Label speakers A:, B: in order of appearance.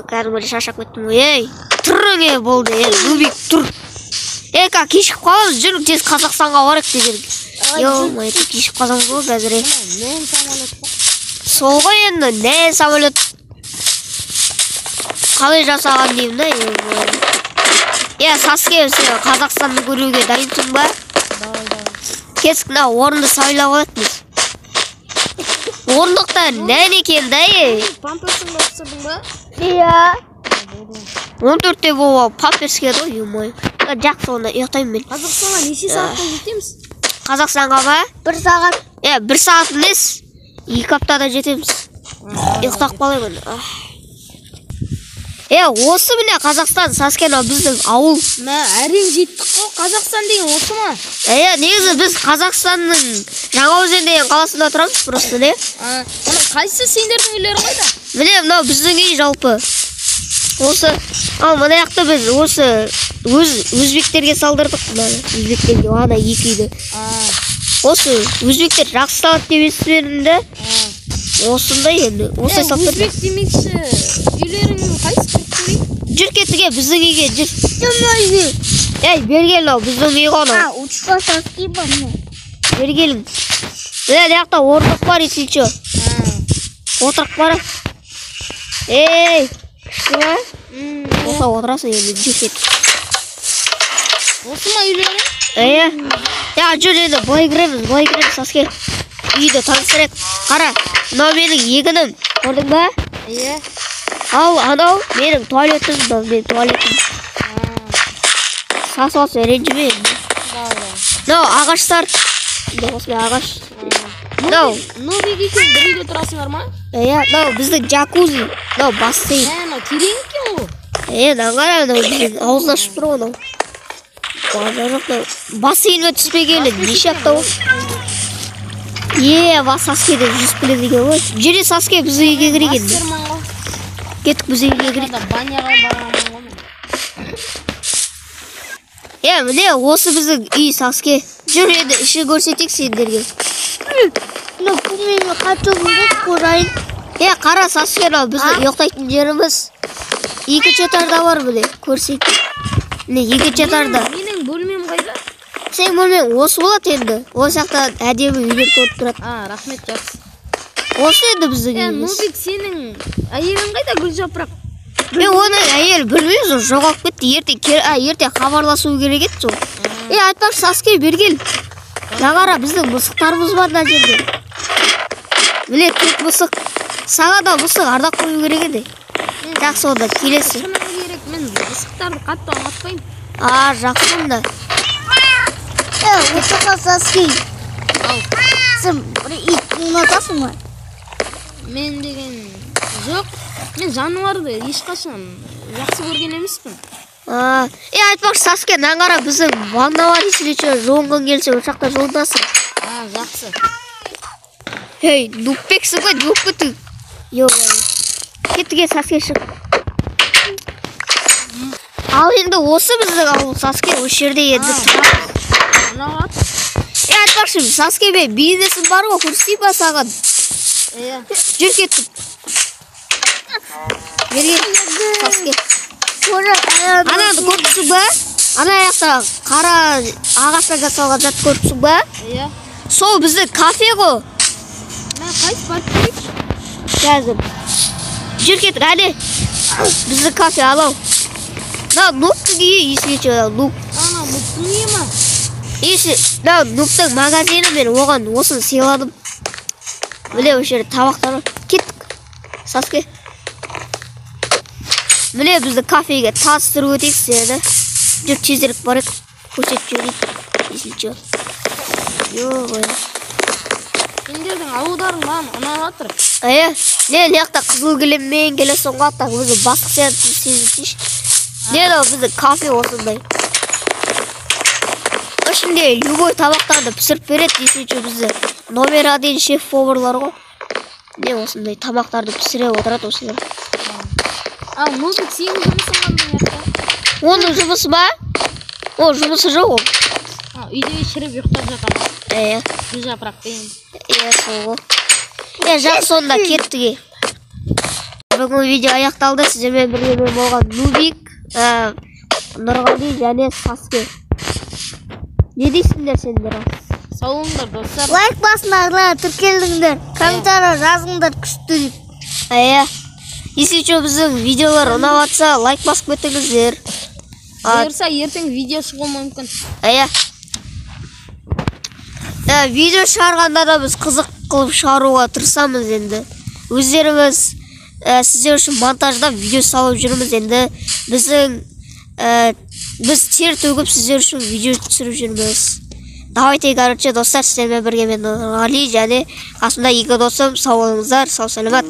A: кәдімгі шаршап кеттім ғой. Ей, тұрың болды. Нубик тұр. Ка кешіп қаламыз, жүр тез Қазақстанға барайық дедік. Ё-май, кешіп қаламыз ғой қазір.
B: Не самолет па?
A: Сол ғой енді, не самолет. Қалай жасаған деймін да, Саске, сен Қазақстанды көруге дайынсың ба? Кесік, орынды сайлап алатынбыз. Орындықта нән екен да,
B: Памперсің ба түсірдің ба?
A: Иә. 14-те болу памперске да, ё-май. Жақсы онда ұйықтаймын мен.
B: Қазақстанға неше сағатта жетеміз?
A: Қазақстанға ба?
C: 1 сағат.
A: 1 сағат емес, 2 аптада жетеміз. Ұйықтап қалаймын. Осы міне Қазақстан, Саскен біздің ауыл.
B: Әрең жеттік қой, Қазақстан деген осы ма?
A: Негізі біз Қазақстанның Жаңаөзен деген қаласында тұрамыз, просто не?
B: Қайсы сендердің үйлері қайда?
A: Міне, мынау біздің үй жалпы. Осы, мына жақта біз осы өзбектерге салдырдық. Өзбектерге ана 2 үйді. Осы өзбектер жақсы салады деп естідім де. Осындай енді, осылай салып
B: өзбек демекші, үйлерің қайсы көріп?
A: Жүр кетіге, біздің үйге жүр. Бергелін ау, біздің үй ғана.
C: Учқа Саске бар ма?
A: Бергелін. Міне, жақта орындық бар, есілчі. Отырық бар. Күшті ба? Оса отырасың енді, жүр кет.
B: Осы ма үйлерің?
A: Жүр енді, былай кіреміз, Саске. Үйді таныстырайық. Қара, мынау менің егінім. Көрдің ба? Ал, анау менің туалетім, Сасы ренжіме енді. Мынау ағаштар. Осымен ағаш.
B: Нубик екен бір үйде тұрасыңдар ма?
A: Мынау біздің джакузи. Мынау бассейн.
B: Мынау терең екен ғой.
A: Наңғара, мынау біздің аузын ашып тұр ғой. Бассейнге түспегелі, неше апта ол? Саскеде жүз біледі екен ғой. Жүре Саске біздің үйге кіреген. Кеттік біздің үйге кірген.
B: Баняға барамын ғой.
A: Міне, осы біздің үй Саске. Жүр енді, іші көрсетек сендерге.
C: Мен қачуымды қорайын.
A: Қара Саске, біздің ұйықтайтын жеріміз. 2 этажда бар біле, көрсек. Міне, 2 этажда.
B: Менің бөлмем қайда?
A: Сен бөлмең осы болады енді. Осы жақтан әдемі үйлер көріп тұрады.
B: Рахмет, жақсы.
A: Осы енді біздің үйіміз.
B: Нубик, сенің әйелің қайда, Гүлжапырақ?
A: Оның әйел білмейміз, жоғалып кетті. Ерте хабарласу керек еді сол. Айтпақшы, Саске бергел. Жаңара біздің мысықтарымыз бар да жерде. Біле, тек мысық. Саға да мысық ардақ қою керек еді. Жақсы онда, келесі.
B: Шыны керек, мен мысықтарды қатты ұнатпаймын.
A: Жақсы онда.
C: Учқа Саске. Сен бір ит ұнатасың ба?
B: Мен деген жоқ. Мен жануарды ешқашан жақсы көрген емеспін.
A: Айтпақшы, Саске, наңғара біздің ванна бар есілечі, жоңғын келсе, ұшақта жоңдасың.
B: Жақсы.
A: Нуппексің ғой, жоқ көтің. Кеттіге Саске шық. Ал енді осы біздің ауыл Саске, осы жерде енді тұрамыз. Айтпақшы, Саске бе, бизнесім бар ғой, көрсей ба саған? Жүр кеттім. Берген, Саске. Анады көріпсің ба? Ана аяқта қара ағаштан жасалған зат көріпсің ба? Сол біздің кафе ғой.
B: Мен қайсы барып көрейікші?
A: Қазір. Жүр кеттік, әлі. Біздің кафе алау. Нуптың үйі есілечі, Нуп.
B: Нуптың үйі ма?
A: Нуптың магазині, мен оған осын сыйладым. Міне осы жерде табақтар бар. Кеттік, Саске. Міне бізді кафеге таныстырып өтейік сені. Жүр тезірек барып көрсетіп жіберейік. Есілчі.
B: Сендердің ауылдарың маған ұнап жатыр.
A: Не жақта қызыл кілеммен келе соңғы аттақ бізді бастық сияқты сезілсейші. Не бізді кафе осындай. Ішінде любой табақтарды пісіріп береді, есілчі бізді. Номер 1 шеф-поварлар ғой. Не осындай тамақтарды пісіре отырады осылар.
B: Нубик, сенің жұмысың қандай жақта?
A: Оның жұмысы ба? О, жұмысы жоқ ол.
B: Үйде шіріп ұйықтап жатыр. Гүлжапырақ дейін.
A: Сол ғой. Жақсы онда кеттіге. бүгін видео аяқталды. Сіздермен бірге болған Нубик, Нұрғали және Саске. Не дейсіңдер сендер?
B: Сау болыңдар достар.
C: Лайк басыңдар, тіркелдіңдер. Комментария жазыңдар күшті деп.
A: Если біздің видеолар ұнап жатса, лайк басып кетіңіздер.
B: Бұйырса ертең видео шығуы мүмкін.
A: Видео шығарғанда да біз қызық қылып шығаруға тырысамыз енді. Өздеріміз сіздер үшін монтажда видео салып жүрміз енді. Біз тер төгіп сіздер үшін видео түсіріп жүрміз. Давайте, короче, достар, сіздермен бірге мен Нұрғали және қасымда екі досым. Сау болыңыздар, сау саламат.